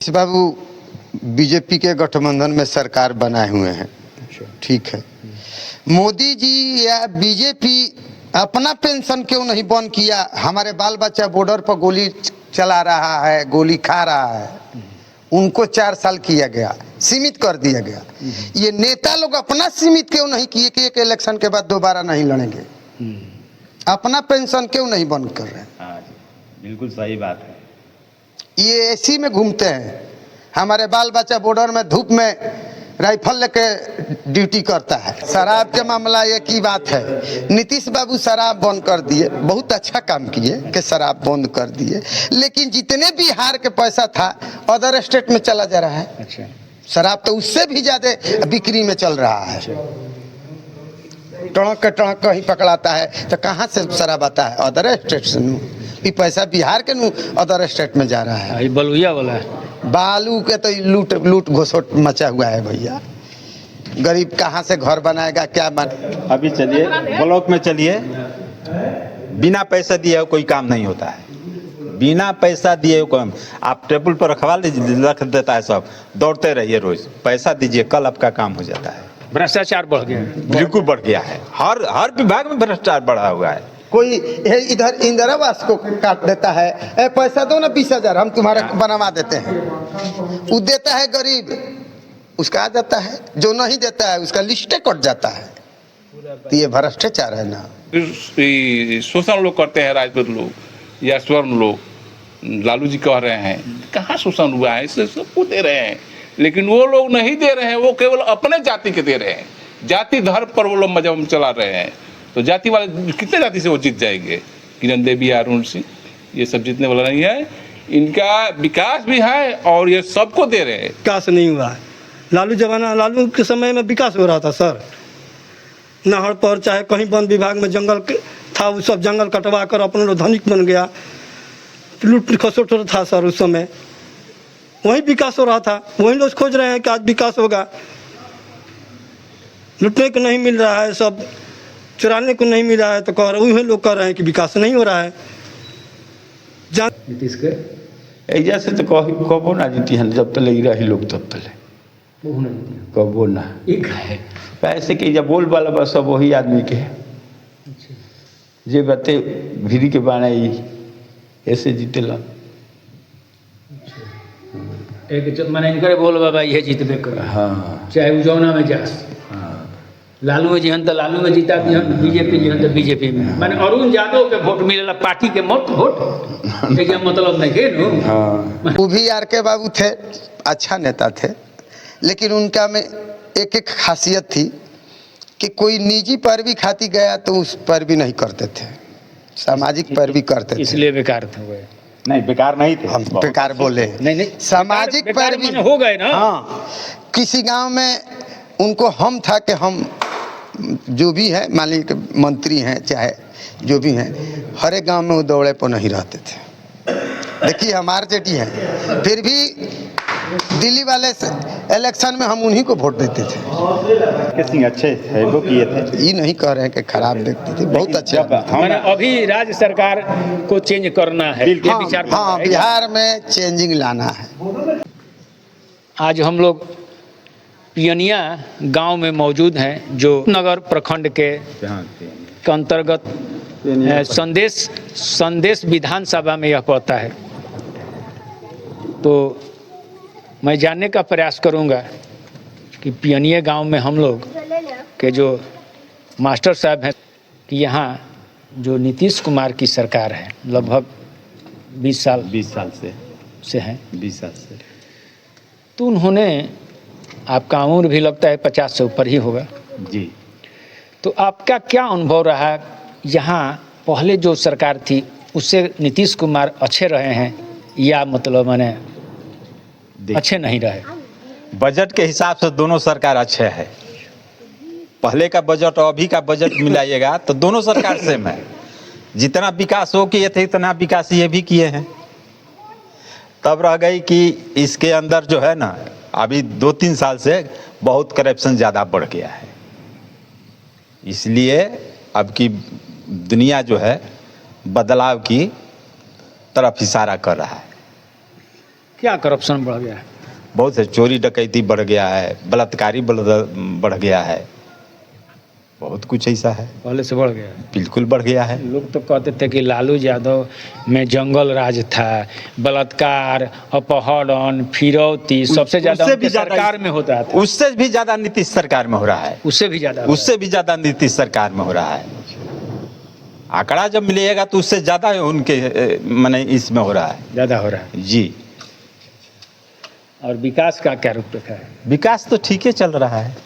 बाबू BJP के गठबंधन में सरकार बनाए हुए हैं, ठीक है। मोदी जी या बीजेपी अपना पेंशन क्यों नहीं बंद किया? हमारे बाल बच्चा बॉर्डर पर गोली चला रहा है, गोली खा रहा है, उनको 4 साल किया गया, सीमित कर दिया गया। ये नेता लोग अपना सीमित क्यों नहीं किए कि एक इलेक्शन के बाद दोबारा नहीं लड़ेंगे? अपना पेंशन क्यों नहीं बंद कर रहे हैं? हाँ जी, बिल्कुल सही बात है। ये एसी में घूमते हैं। हमारे बाल बच्चा बॉर्डर में धूप में राइफल लेके ड्यूटी करता है। शराब के मामला एक ही बात है, नीतीश बाबू शराब बंद कर दिए, बहुत अच्छा काम किए कि शराब बंद कर दिए, लेकिन जितने बिहार के पैसा था अदर स्टेट में चला जा रहा है। अच्छा, शराब तो उससे भी ज्यादा बिक्री में चल रहा है। टणक के टणक कहीं पकड़ाता है तो कहाँ से शराब आता है? अदर स्टेट से। ये पैसा बिहार के अदर स्टेट में जा रहा है। बलुइया वाला है, बालू के तो लूट घोसट मचा हुआ है भैया। गरीब कहाँ से घर बनाएगा, क्या अभी चलिए ब्लॉक में चलिए, बिना पैसा दिए कोई काम नहीं होता है। बिना पैसा दिए काम आप टेबल पर रखवा लीजिए, रख देता है सब, दौड़ते रहिए रोज, पैसा दीजिए, कल आपका काम हो जाता है। भ्रष्टाचार बढ़ गया है, बिल्कुल बढ़ गया है। हर विभाग में भ्रष्टाचार बढ़ा हुआ है। कोई इधर इंदिरा आवास को काट देता है, पैसा दो ना 20,000 हम तुम्हारे बनवा देते हैं। वो देता है गरीब, उसका आ जाता है, जो नहीं देता है उसका लिस्टे कट जाता है। तो ये भ्रष्टाचार है ना। शोषण लोग करते हैं, राजपूत लोग या स्वर्ण लोग, लालू जी कह रहे हैं कहाँ शोषण हुआ है, इससे सबको दे रहे हैं, लेकिन वो लोग नहीं दे रहे हैं, वो केवल अपने जाति के दे रहे हैं। जाति धर्म पर वो लोग मजहब चला रहे हैं। तो जाति वाले कितने जाति से वो जीत जाएंगे? किरण देवी, अरुण सिंह, ये सब जीतने वाला नहीं है। इनका विकास भी है और ये सबको दे रहे हैं। विकास नहीं हुआ है। लालू के समय में विकास हो रहा था सर। नहर पर चाहे कहीं वन विभाग में जंगल था, वो सब जंगल कटवा कर अपने लोग धनिक बन गया। लूट खसोट था सर उस समय, वही विकास हो रहा था। वही लोग खोज रहे हैं कि आज विकास होगा। लूटने को नहीं मिल रहा है, सब चुराने को नहीं मिल रहा है, तो कह रहे वही लोग कह रहे हैं कि विकास नहीं हो रहा है। नीतीश के ऐजा से तो कबो ना जीती है, जब तक लगी रही लोग तब तक कबो ना। एक है पैसे के जब बोल वाला बस सब वही आदमी के जे बते भिरी के बनाई ऐसे जीतेला। एक मैंने इनकर बोल बाबा ये जीतबे कर। हाँ चाहे उजौना में जास, लालू में जिहन तो लालू में जीता दिहन, बीजेपी जिहन तो बीजेपी में। माने अरुण यादव के वोट मिलेला, पार्टी के मत वोट के मतलब नहीं है नु। हाँ, वो भी आर के बाबू थे, अच्छा नेता थे, लेकिन उनका में एक खासियत थी कि कोई निजी पैरवी खाती गया तो उस पैरवी नहीं करते थे, सामाजिक पैरवी करते थे। इसलिए बेकार थे वो। नहीं, बेकार नहीं थे हम बेकार बोले, नहीं सामाजिक पैरवी हो गए ना। हाँ, किसी गांव में उनको हम था कि हम जो भी है, मान लीजिए मंत्री हैं चाहे जो भी हैं, हर एक गांव में वो दौड़े पर नहीं रहते थे। देखिए हमारे जेटी हैं, फिर भी दिल्ली वाले इलेक्शन में हम उन्हीं को वोट देते थे। कितनी अच्छे थे वो, किए थे। ये नहीं कह रहे हैं कि खराब व्यक्ति थे, बहुत अच्छे आदमी थे। मैंने अभी राज्य सरकार को चेंज करना है, ये विचार हाँ, बिहार में चेंजिंग लाना है। आज हम लोग पियनिया गांव में मौजूद हैं, जो नगर प्रखंड के अंतर्गत संदेश विधानसभा में यह पड़ता है। तो मैं जानने का प्रयास करूंगा कि पियनिया गांव में हम लोग के जो मास्टर साहब हैं, कि यहाँ जो नीतीश कुमार की सरकार है, लगभग 20 साल से हैं, 20 साल से, तो उन्होंने, आपका उम्र भी लगता है 50 से ऊपर ही होगा जी, तो आपका क्या अनुभव रहा? यहाँ पहले जो सरकार थी उससे नीतीश कुमार अच्छे रहे हैं या मतलब माने अच्छे नहीं रहे? बजट के हिसाब से दोनों सरकार अच्छे है। पहले का बजट और अभी का बजट मिलाइएगा तो दोनों सरकार सेम है। जितना विकास हो किए थे इतना विकास ये भी किए हैं। तब रह गई कि इसके अंदर जो है ना, अभी 2-3 साल से बहुत करप्शन ज़्यादा बढ़ गया है। इसलिए अब की दुनिया जो है बदलाव की तरफ इशारा कर रहा है। क्या करप्शन बढ़ गया है? बहुत से चोरी डकैती बढ़ गया है, बलात्कारी बढ़ गया है, बहुत कुछ ऐसा है, पहले से बढ़ गया है। बिल्कुल बढ़ गया है। लोग तो कहते थे कि लालू यादव में जंगल राज था, बलात्कार, अपहरण, फिरौती सबसे ज्यादा उससे उनके भी ज्यादा सरकार में होता था। उससे भी ज्यादा नीतीश सरकार में हो रहा है, उससे भी ज्यादा उससे भी ज्यादा नीतीश सरकार में हो रहा है। आंकड़ा जब मिलेगा तो उससे ज्यादा उनके माने इसमें हो रहा है, ज्यादा हो रहा है। जी। और विकास का क्या रूपरेखा है? विकास तो ठीक ही चल रहा है,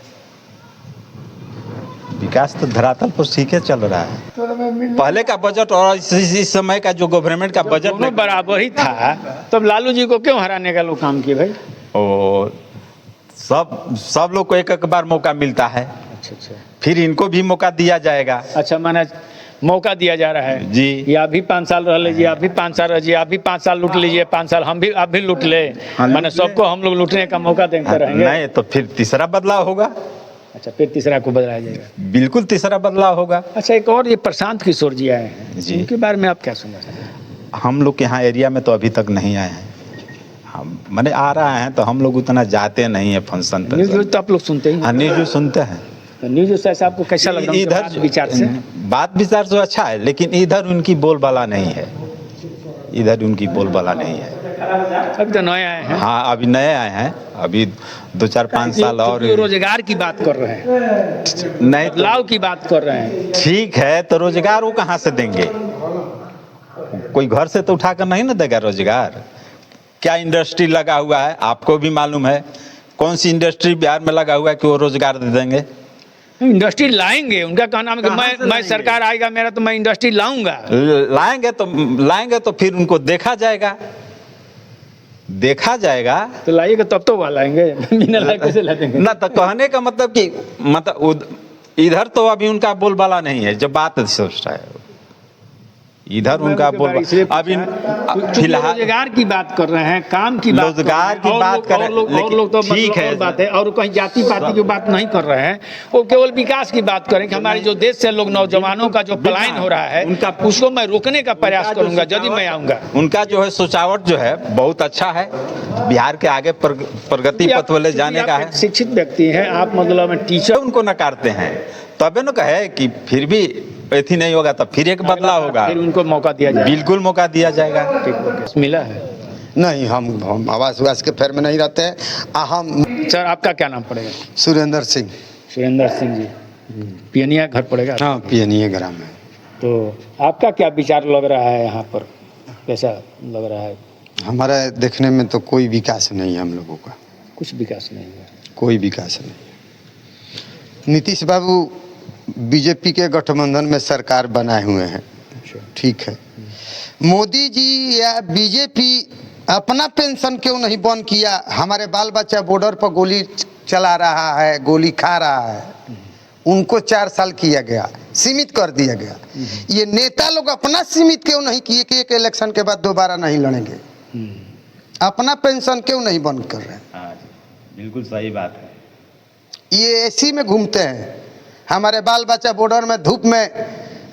विकास तो धरातल पर ठीक है चल रहा है। पहले का बजट और इस समय का जो गवर्नमेंट का बजट दोनों बराबर ही था, तब लालू जी को क्यों हराने का लोग काम किए भाई? और सब लोग को एक एक बार मौका मिलता है, अच्छा, फिर इनको भी मौका दिया जाएगा। अच्छा माने मौका दिया जा रहा है जी। ये आप भी 5 साल रह लीजिए, आप भी 5 साल रहिए, आप भी 5 साल लूट लीजिए, 5 साल हम भी, आप भी लूट ले, माने सबको हम लोग लूटने का मौका देते रहेंगे। नहीं तो फिर तीसरा बदलाव होगा। अच्छा, फिर तीसरा को बदलाया जाएगा। बिल्कुल तीसरा बदलाव होगा। अच्छा, एक और ये प्रशांत किशोर जी आए हैं, जी। उनके बारे में आप क्या सुनना चाहते हैं? हम लोग के यहाँ एरिया में तो अभी तक नहीं आए हैं, हम मैंने आ रहा है तो हम लोग उतना जाते नहीं है फंक्शन तक। न्यूज तो आप लोग सुनते ही हैं। हाँ, न्यूज सुनते हैं। न्यूज से आपको कैसा लग रहा है उनके बात विचार से? बात विचार तो अच्छा है, लेकिन इधर उनकी बोलबाला नहीं है, इधर उनकी बोलबाला नहीं है। अब तो नए आए हैं। हाँ, अभी नए आए हैं, अभी 2-4-5 साल और क्योंकि वो रोजगार की बात कर रहे हैं, नहीं तो बदलाव की बात कर रहे हैं। ठीक है, तो रोजगार वो कहाँ से देंगे? कोई घर से तो उठाकर नहीं ना देगा रोजगार। क्या इंडस्ट्री लगा हुआ है आपको भी मालूम है, कौन सी इंडस्ट्री बिहार में लगा हुआ है कि वो रोजगार दे देंगे? इंडस्ट्री लाएंगे, उनका कहना है कि मैं सरकार आएगा मेरा तो मैं इंडस्ट्री लाऊंगा। लाएंगे तो फिर उनको देखा जाएगा तो लाइएगा तब तो वह लाएंगे, बिना लाए कैसे ला देंगे? ना। तो कहने का मतलब कि इधर तो अभी उनका बोलबाला नहीं है, जब बात सोचता है इधर उनका बोल अभी फिलहाल रोजगार की बात कर रहे हैं, काम की बात रोजगार की बात कर रहे हैं, लेकिन तो ठीक है बात है, और कहीं जाति पाति की बात नहीं कर रहे हैं, वो केवल विकास की बात करें कि हमारे जो देश से लोग नौजवानों का जो पलायन हो रहा है उनका उसको मैं रोकने का प्रयास करूंगा यदि मैं आऊंगा। उनका जो है सोचावट जो है बहुत अच्छा है, बिहार के आगे प्रगति पथ वाले जाने का है। शिक्षित व्यक्ति हैं आप, मतलब टीचर उनको नकारते हैं, तबे न कहे कि फिर भी ऐसी नहीं होगा तो फिर एक बदलाव होगा, फिर उनको मौका दिया जाए। बिल्कुल मौका दिया जाएगा। ठीक मिला है? नहीं, हम आवास विवास के फेर में नहीं रहते हैं। हम सर आपका क्या नाम पड़ेगा? सुरेंद्र सिंह। सुरेंद्र सिंह जी, पियनिया घर पड़ेगा? हाँ, पियनिया ग्राम है। तो आपका क्या विचार लग रहा है यहाँ पर, कैसा लग रहा है? हमारे देखने में तो कोई विकास नहीं है, हम लोगों का कुछ विकास नहीं हुआ, कोई विकास नहीं। नीतीश बाबू बीजेपी के गठबंधन में सरकार बनाए हुए हैं, ठीक है। मोदी जी या बीजेपी अपना पेंशन क्यों नहीं बंद किया? हमारे बाल बच्चा बॉर्डर पर गोली चला रहा है, गोली खा रहा है, उनको 4 साल किया गया, सीमित कर दिया गया। ये नेता लोग अपना सीमित क्यों नहीं किए कि एक इलेक्शन के बाद दोबारा नहीं लड़ेंगे? अपना पेंशन क्यों नहीं बंद कर रहे हैं? हाँ, बिल्कुल सही बात है। ये एसी में घूमते हैं, हमारे बाल बच्चा बॉर्डर में धूप में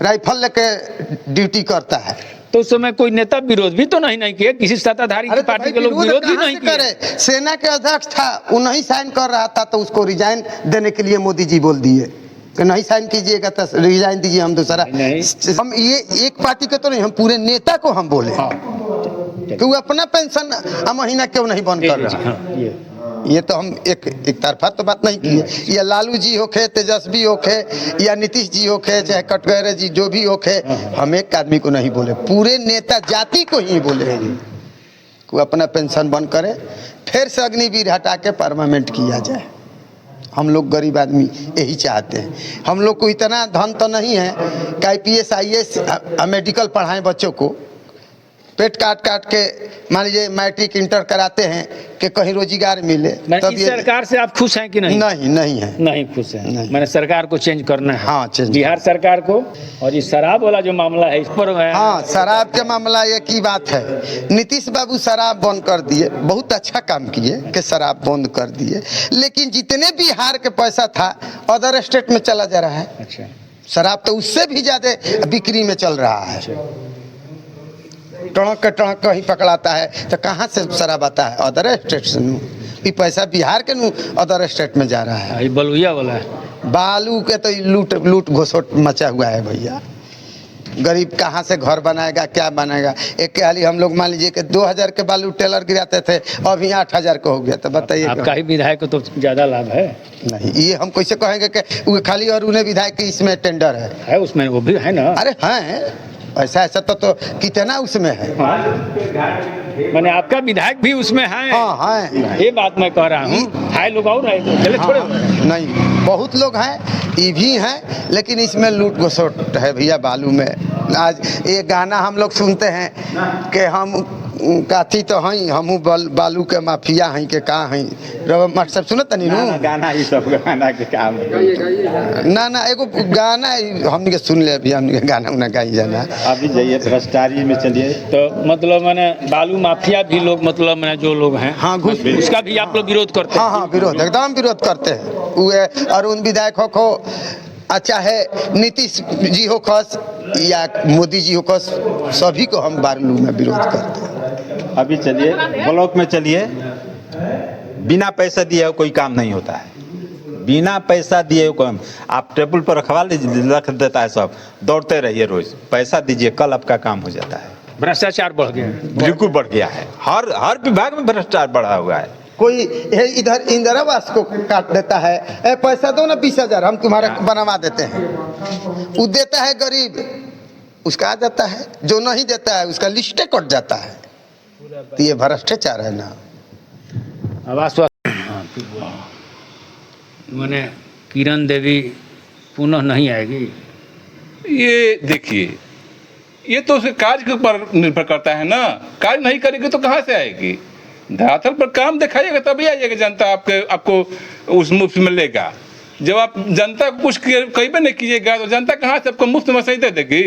राइफल लेके ड्यूटी करता है। तो उस समय कोई नेता विरोध भी तो नहीं किया, किसी सत्ताधारी अरे पार्टी के लोग विरोध भी नहीं करे। किए। सेना के अध्यक्ष था, वो नहीं साइन कर रहा था तो उसको रिजाइन देने के लिए मोदी जी बोल दिए कि नहीं साइन कीजिएगा तो रिजाइन दीजिए, हम दूसरा। हम ये एक पार्टी के तो नहीं, हम पूरे नेता को हम बोले कि वो अपना पेंशन महीना क्यों नहीं बंद कर रहा है। ये तो हम एक तरफा तो बात नहीं किए। या लालू जी होखे, तेजस्वी होखे, या नीतीश जी होखे, चाहे कटघरे जी जो भी होखे, हम एक आदमी को नहीं बोले, पूरे नेता जाति को ही बोले कि अपना पेंशन बंद करे, फिर से अग्निवीर हटा के परमानेंट किया जाए। हम लोग गरीब आदमी यही चाहते हैं। हम लोग को इतना धन तो नहीं है कि IPS IAS मेडिकल पढ़ाएं बच्चों को, पेट काट के मान लीजिए मैट्रिक इंटर कराते हैं कि कहीं रोजगार मिले। तब इस सरकार से आप खुश हैं कि नहीं? नहीं है, नहीं खुश हैं। मैंने सरकार को चेंज करना है। हाँ, चेंज बिहार सरकार को। और ये शराब वाला जो मामला है इस पर हाँ, शराब के मामला एक ही बात है। नीतीश बाबू शराब बंद कर दिए, बहुत अच्छा काम किए कि शराब बंद कर दिए, लेकिन जितने बिहार के पैसा था अदर स्टेट में चला जा रहा है। अच्छा, शराब तो उससे भी ज्यादा बिक्री में चल रहा है। टणक के टणक कहीं पकड़ाता है तो कहाँ से शराब आता है? अदर स्टेट से नू ये पैसा बिहार के नू अदर स्टेट में जा रहा है। ये बलुइया वाला है। बालू के तो लूट लूट घोसोट मचा हुआ है भैया। गरीब कहाँ से घर बनाएगा, क्या बनाएगा? एक के हाली हम लोग मान लीजिए कि 2000 के बालू टेलर गिराते थे, अभी 8000 का हो गया। तो बताइए आपका ही विधायक को तो ज़्यादा लाभ है। नहीं, ये हम कैसे कहेंगे कि वो खाली और उन्हें विधायक की इसमें टेंडर है उसमें, वो भी है ना। अरे हैं ऐसा ऐसा तो कितना उसमें है। मैंने आपका विधायक भी उसमें है। हाँ है, ये बात मैं कह रहा हूँ। है लोग और है तो चले छोड़े। नहीं बहुत लोग हैं, ये भी हैं, लेकिन इसमें लूट घसोट है भैया बालू में। आज ये गाना हम लोग सुनते हैं कि हम काथी तो हई हमू बालू के माफिया हई के का हई। मट सब सुनो तनी नु गाना ये सब गाना के काम ना ना एगो गाना हमने के सुन ले अभी, हमने गाना उना गाई जाना। अभी जाइए भ्रष्टाचारी में चलिए। तो मतलब मैंने बालू माफिया भी लोग, मतलब मैंने जो लोग हैं, हाँ घुस उसका भी आप लोग विरोध करते हैं? हाँ विरोध, एकदम विरोध करते हैं। वो अरुण विधायक हो अच्छा है, नीतीश जी हो खस या मोदी जी हो खस, सभी को हम बालू में विरोध करते हैं। अभी चलिए ब्लॉक में चलिए, बिना पैसा दिए कोई काम नहीं होता है। बिना पैसा दिए काम आप टेबल पर रखवा लीजिए, रख देता है सब, दौड़ते रहिए रोज, पैसा दीजिए, कल आपका काम हो जाता है। भ्रष्टाचार बढ़ गया है। बिल्कुल बढ़ गया है, हर विभाग में भ्रष्टाचार बढ़ा हुआ है। कोई इधर इंदिरा आवास को काट देता है, ए पैसा दो ना 20,000 हम तुम्हारा बनवा देते हैं। वो देता है गरीब, उसका आ जाता है, जो नहीं देता है उसका लिस्टे कट जाता है। तो ये भ्रष्टाचार है ना। आवास मैंने किरण देवी पुनः नहीं आएगी। ये देखिए, ये तो उसके कार्य के ऊपर निर्भर करता है ना। कार्य नहीं करेगी तो कहाँ से आएगी? धरातल पर काम दिखाइएगा तभी आइएगा, जनता आपको उस मुफ्त में लेगा। जब आप जनता को कुछ कहीं नहीं कीजिएगा तो जनता कहाँ से आपको मुफ्त में सही दे देगी?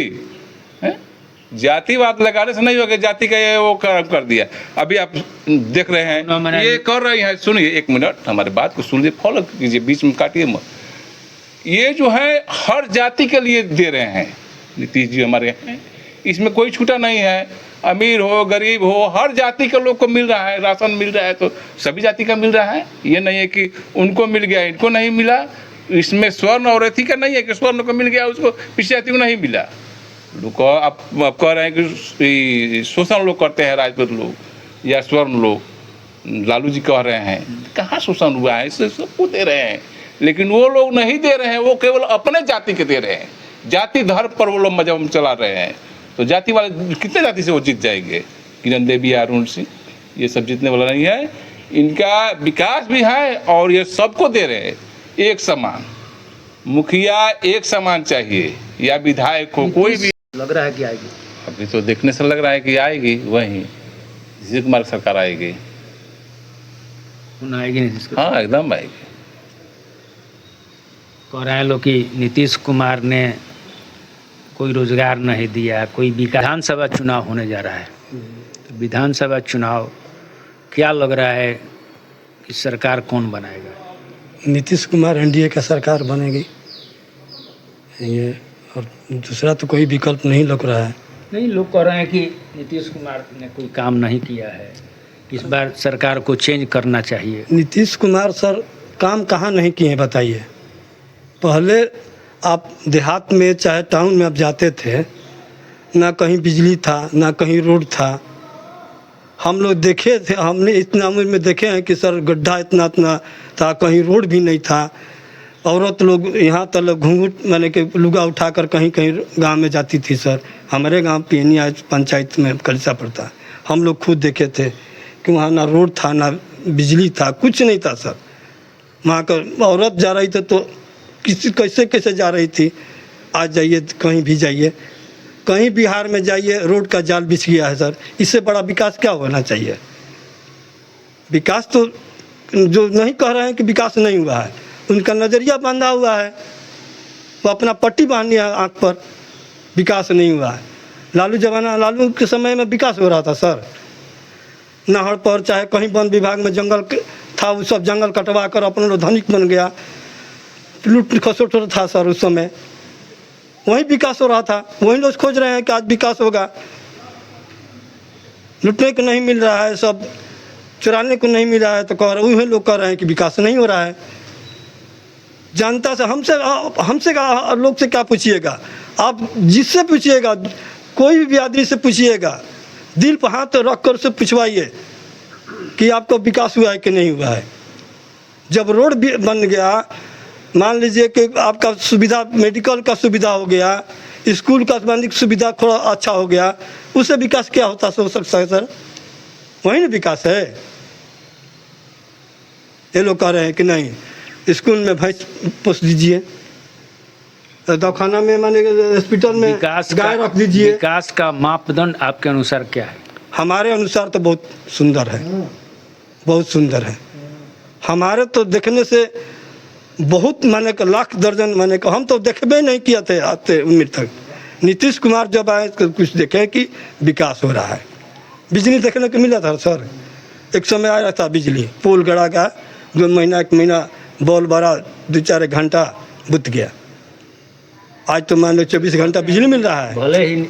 जातिवाद लगाने से नहीं होगा। जाति का ये वो कर दिया। अभी आप देख रहे हैं ये कर रही है। सुनिए एक मिनट, हमारे बात को सुनिए, फॉलो कीजिए, बीच में काटिए मत। ये जो है हर जाति के लिए दे रहे हैं नीतीश जी हमारे हैं, इसमें कोई छूटा नहीं है। अमीर हो गरीब हो, हर जाति के लोग को मिल रहा है, राशन मिल रहा है, तो सभी जाति का मिल रहा है। ये नहीं है कि उनको मिल गया इनको नहीं मिला। इसमें स्वर्ण और अथी का नहीं है कि स्वर्ण को मिल गया उसको पिछले जाति को नहीं मिला। लोग आप कह रहे हैं कि शोषण लोग करते हैं, राजपूत लोग या स्वर्ण लोग, लालू जी कह रहे हैं। कहाँ शोषण हुआ है? इससे सबको दे रहे हैं, लेकिन वो लोग नहीं दे रहे हैं, वो केवल अपने जाति के दे रहे हैं। जाति धर्म पर वो लोग मजहब चला रहे हैं। तो जाति वाले कितने जाति से वो जीत जाएंगे? किरण देवी, अरुण सिंह, ये सब जीतने वाला नहीं है। इनका विकास भी है और ये सबको दे रहे हैं एक समान। मुखिया एक समान चाहिए या विधायक हो, कोई भी। लग रहा है कि आएगी। अभी तो देखने से लग रहा है कि आएगी, वही नीतीश कुमार सरकार आएगी। आएगी नीतीश कुमार? हाँ एकदम आएगी। कह रहे हैं लोग कि नीतीश कुमार ने कोई रोजगार नहीं दिया, कोई विधानसभा चुनाव होने जा रहा है। तो विधानसभा चुनाव क्या लग रहा है कि सरकार कौन बनाएगा? नीतीश कुमार एनडीए का सरकार बनेगी ये, और दूसरा तो कोई विकल्प नहीं लग रहा है। नहीं, लोग कह रहे हैं कि नीतीश कुमार ने कोई काम नहीं किया है, इस बार सरकार को चेंज करना चाहिए। नीतीश कुमार सर काम कहाँ नहीं किए हैं बताइए। पहले आप देहात में चाहे टाउन में आप जाते थे, ना कहीं बिजली था ना कहीं रोड था। हम लोग देखे थे, हमने इतना उम्र में देखे हैं कि सर गड्ढा इतना इतना था, कहीं रोड भी नहीं था। औरत लोग यहाँ तक घूंघट मैंने कि लुगा उठाकर कहीं कहीं गांव में जाती थी सर। हमारे गांव पियनिया पंचायत में कलिसा पड़ता है, हम लोग खुद देखे थे कि वहाँ ना रोड था ना बिजली था, कुछ नहीं था सर। वहाँ का औरत जा रही थी तो किसी कैसे कैसे जा रही थी। आज जाइए कहीं भी जाइए, कहीं बिहार में जाइए रोड का जाल बिछ गया है सर। इससे बड़ा विकास क्या होना चाहिए? विकास तो जो नहीं कह रहे हैं कि विकास नहीं हुआ है, उनका नज़रिया बांधा हुआ है, वो अपना पट्टी बांध लिया आँख पर। विकास नहीं हुआ है। लालू के समय में विकास हो रहा था सर। नहर पर चाहे कहीं वन विभाग में जंगल था, वो सब जंगल कटवा कर अपना लोग धनिक बन गया। लूट खसोट था सर उस समय, वही विकास हो रहा था। वही लोग खोज रहे हैं कि आज विकास होगा। लुटने को नहीं मिल रहा है, सब चुराने को नहीं मिल रहा है, तो कह रहे वही लोग कह रहे हैं कि विकास नहीं हो रहा है। जनता से हमसे लोग से क्या पूछिएगा, आप जिससे पूछिएगा, कोई भी आदमी से पूछिएगा, दिल पर हाथ रख कर से पूछवाइए कि आपको विकास हुआ है कि नहीं हुआ है। जब रोड बन गया, मान लीजिए कि आपका सुविधा, मेडिकल का सुविधा हो गया, स्कूल का संबंधित सुविधा थोड़ा अच्छा हो गया, उससे विकास क्या होता हो सकता है सर? वही ना विकास है। ये लोग कह रहे हैं कि नहीं, स्कूल में भैंस पोस दीजिए, दवाखाना में माने हॉस्पिटल में गाय रख दीजिए। विकास का मापदंड आपके अनुसार क्या है? हमारे अनुसार तो बहुत सुंदर है, बहुत सुंदर है। हमारे तो देखने से बहुत माने का लाख दर्जन माने का हम तो देखबे नहीं किया थे आते उम्र तक। नीतीश कुमार जब आए तो कुछ देखे कि विकास हो रहा है। बिजली देखने को मिला था सर, एक समय आया था बिजली, पोल गड़ा का 2 महीना 1 महीना बॉल बड़ा 2-4 घंटा बुत गया। आज तो मान लो 24 घंटा बिजली मिल रहा है। भले ही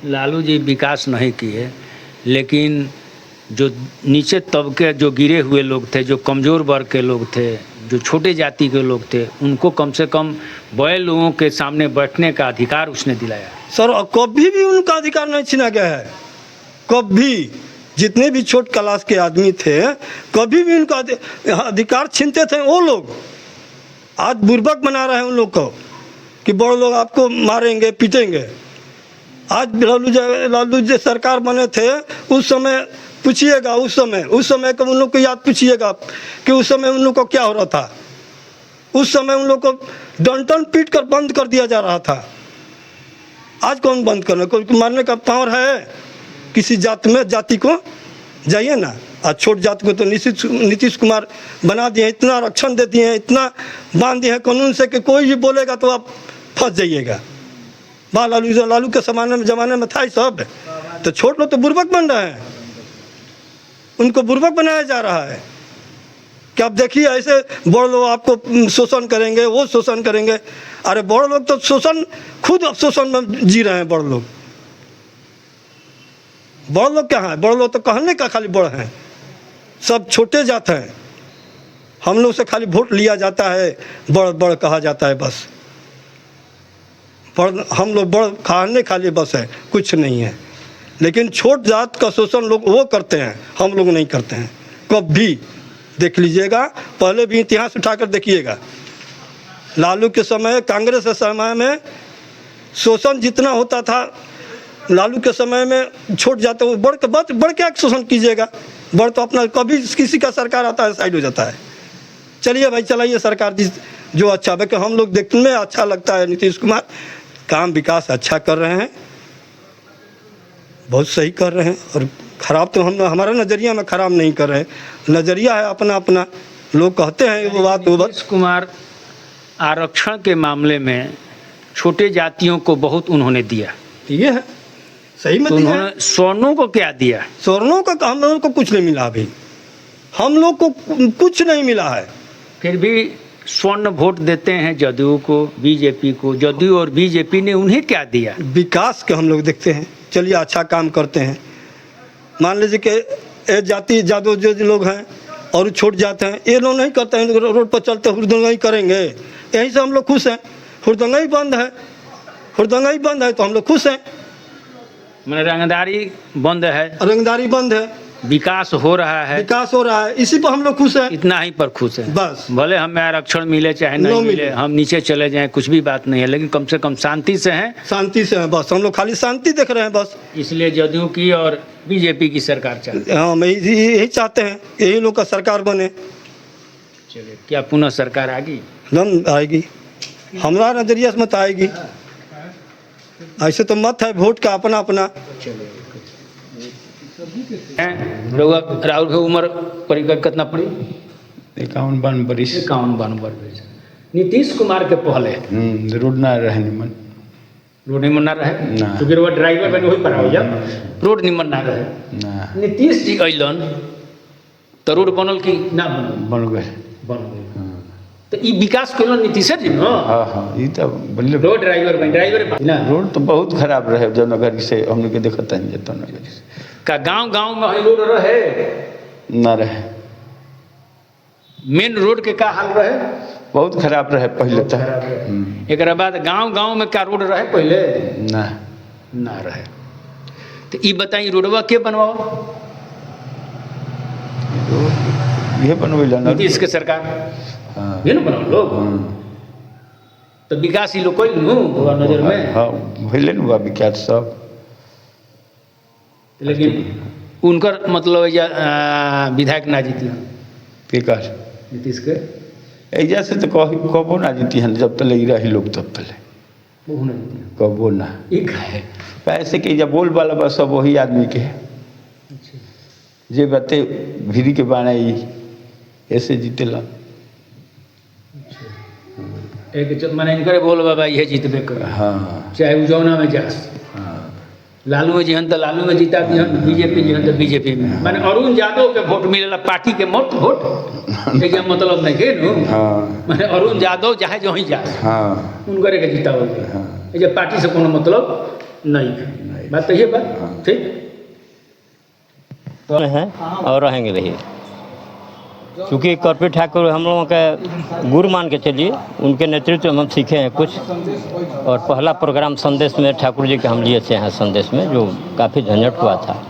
लालू जी विकास नहीं किए, लेकिन जो नीचे तबके जो गिरे हुए लोग थे, जो कमज़ोर वर्ग के लोग थे, जो छोटे जाति के लोग थे, उनको कम से कम बड़े लोगों के सामने बैठने का अधिकार उसने दिलाया। सर कभी भी उनका अधिकार नहीं छीना गया है, कभी। जितने भी छोट क्लास के आदमी थे, कभी भी उनका अधिकार छीनते थे वो लोग। आज बुर्बक बना रहे हैं उन लोग को कि बड़े लोग आपको मारेंगे पीटेंगे। आज लालू जी सरकार बने थे, उस समय पूछिएगा, उस समय को उन लोग को याद पूछिएगा कि उस समय उन लोग को क्या हो रहा था। उस समय उन लोग को डंटन पीट कर बंद कर दिया जा रहा था। आज कौन बंद करना? कोई मारने का पावर है किसी जाति को? जाइए ना। आज छोट जाति को तो नीतीश कुमार बना दिए, इतना आरक्षण दे दिए हैं, इतना बांध दिए हैं कानून से कि कोई भी बोलेगा तो आप फंस जाइएगा। लालू के जमाने में था ही सब। तो छोट लोग तो बुर्बक बन रहे हैं, उनको बुर्बक बनाया जा रहा है कि आप देखिए ऐसे बड़े लोग आपको शोषण करेंगे, वो शोषण करेंगे। अरे बड़े लोग तो शोषण, खुद शोषण में जी रहे हैं। बड़े लोग क्या हैं? बड़े लोग तो कहने का खाली बड़ हैं, सब छोटे जाते हैं। हम लोग से खाली वोट लिया जाता है, बड़ कहा जाता है बस। हम लोग बड़ कहने खाली बस है, कुछ नहीं है। लेकिन छोट जात का शोषण लोग वो करते हैं, हम लोग नहीं करते हैं कभी। देख लीजिएगा, पहले भी इतिहास उठाकर देखिएगा। लालू के समय, कांग्रेस के समय में शोषण जितना होता था, लालू के समय में छोट जाते वो बढ़ क्या शोषण कीजिएगा। बढ़ तो अपना कभी किसी का सरकार आता है साइड हो जाता है। चलिए भाई, चलाइए सरकार जो अच्छा है। कि हम लोग देखने में अच्छा लगता है नीतीश कुमार काम विकास अच्छा कर रहे हैं, बहुत सही कर रहे हैं। और ख़राब तो हमारा नज़रिया में ख़राब नहीं कर रहे हैं। नज़रिया है अपना अपना, लोग कहते हैं वो बात। नीतीश कुमार आरक्षण के मामले में छोटे जातियों को बहुत उन्होंने दिया, ये है सही में। तो उन्होंने स्वर्णों को क्या दिया? स्वर्णों का हम लोगों को कुछ नहीं मिला अभी, हम लोग को कुछ नहीं मिला है। फिर भी स्वर्ण वोट देते हैं जदयू को, बीजेपी को। जदयू और बीजेपी ने उन्हें क्या दिया? विकास के हम लोग देखते हैं। चलिए अच्छा काम करते हैं। मान लीजिए कि ये जाति जादव जो लोग हैं और छोट जाते हैं, ये लोग नहीं करते हैं, रोड पर चलते हुड़दंगा ही करेंगे। यहीं से हम लोग खुश हैं। हुड़दंगा ही बंद है तो हम लोग खुश हैं। मैंने रंगदारी बंद है, विकास हो रहा है, इसी पर हम लोग खुश हैं। इतना ही पर खुश हैं बस। भले हमें आरक्षण मिले चाहे नहीं मिले, हम नीचे चले जाएं, कुछ भी बात नहीं है, लेकिन कम से कम शांति से हैं। बस हम लोग खाली शांति देख रहे हैं बस। इसलिए जदयू की और बीजेपी की सरकार चाहते हैं। हाँ, मैं यही चाहते हैं, यही लोग का सरकार बने। चलिए, क्या पुनः सरकार आएगी? हमारा नजरिया से मत आएगी। ऐसे तो मत है, वोट का अपना अपना। राहुल की उम्र परिकर कितना पड़ी? 51 बरिस। 51 बरिस। नीतीश कुमार के पहले रोड ना रहे निमन, रोड निमन ना रहे, क्योंकि वो ड्राइवर बने वही पर हो जब रोड निमन ना रहे ना। नीतीश जी अइलन तो रोड बनल कि ना बन गए। तो ये विकास कइल नीतीश जी न। हाँ, ये तो बोले रोड ड्राइवर ना। रोड तो बहुत खराब रहे जब नगर से हम लोग के देखता है जब नगर से का गांव में ही रोड रहे, न रहे, मेन रोड के का हाल रहे, बहुत खराब रहे पहले तो। एक बाद गांव में का रोड रहे पहले ना रहे। तो ये बताइए रोडवा के बनवाओ? ये बनवेला ना नीतीश के सरकार हाँ। ये ना बनाओ लोग। तो विकास ही लोग कोई नजर में। हाँ भले न हुआ विकास सब, लेकिन उनकर मतलब विधायक ना जीती विकास नीतीश के, ऐजा से तो कबो ना जीती है, जब तक लगी रही लोग तब तक वो नहीं जीती कबो ना। एक है। पैसे के जब बोल वाला बस सब वही आदमी के जे बते भीरी के बाणाई ऐसे जीतेला। एक मैंने इनकर बोल बाबा ये जीतबे कर, हाँ चाहे उजौना में जास, हाँ लालू में जिहन तो लालू में जीता दिहन, बीजेपी जिहन तो बीजेपी में। माने अरुण यादव के वोट मिलेला, पार्टी के मत वोट के मतलब नहीं है नु। हाँ माने अरुण यादव चाहे जो ही जा हाँ उनकरे के जीता हो हाँ। ये पार्टी से कोनो मतलब नहीं है। बात तो ये बात ठीक हैं और रहेंगे रही, क्योंकि कर्पूरी ठाकुर हम लोगों का गुरु मान के चलिए, उनके नेतृत्व में हम सीखे हैं कुछ। और पहला प्रोग्राम संदेश में ठाकुर जी का हम लिए थे यहाँ संदेश में, जो काफ़ी झंझट हुआ था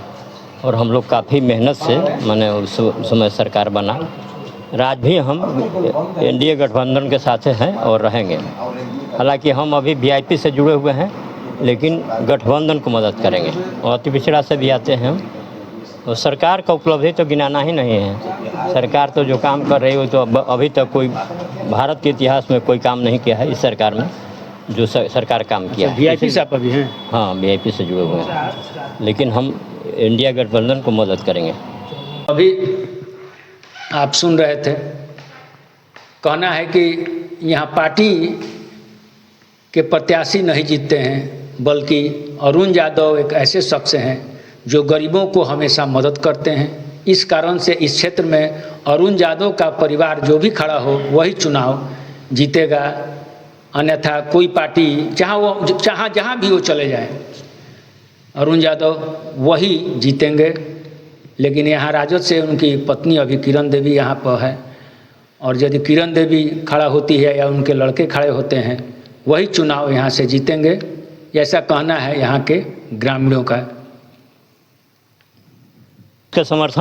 और हम लोग काफ़ी मेहनत से मैंने उस समय सरकार बना। आज भी हम एनडीए गठबंधन के साथ हैं और रहेंगे। हालांकि हम अभी वीआईपी से जुड़े हुए हैं, लेकिन गठबंधन को मदद करेंगे। और अति पिछड़ा से भी आते हैं हम, और सरकार का उपलब्धि तो गिनाना ही नहीं है। सरकार तो जो काम कर रही है वो तो अभी तक कोई भारत के इतिहास में कोई काम नहीं किया है इस सरकार में जो सरकार काम किया है। वीआईपी से आप अभी हैं? हाँ वीआईपी से जुड़े हुए हैं, लेकिन हम इंडिया गठबंधन को मदद करेंगे। अभी आप सुन रहे थे, कहना है कि यहाँ पार्टी के प्रत्याशी नहीं जीतते हैं, बल्कि अरुण यादव एक ऐसे शख्स हैं जो गरीबों को हमेशा मदद करते हैं। इस कारण से इस क्षेत्र में अरुण यादव का परिवार जो भी खड़ा हो वही चुनाव जीतेगा, अन्यथा कोई पार्टी जहाँ भी वो चले जाएं अरुण यादव वही जीतेंगे। लेकिन यहाँ राजद से उनकी पत्नी अभी किरण देवी यहाँ पर है, और यदि किरण देवी खड़ा होती है या उनके लड़के खड़े होते हैं वही चुनाव यहाँ से जीतेंगे, ऐसा कहना है यहाँ के ग्रामीणों का। के समर्थन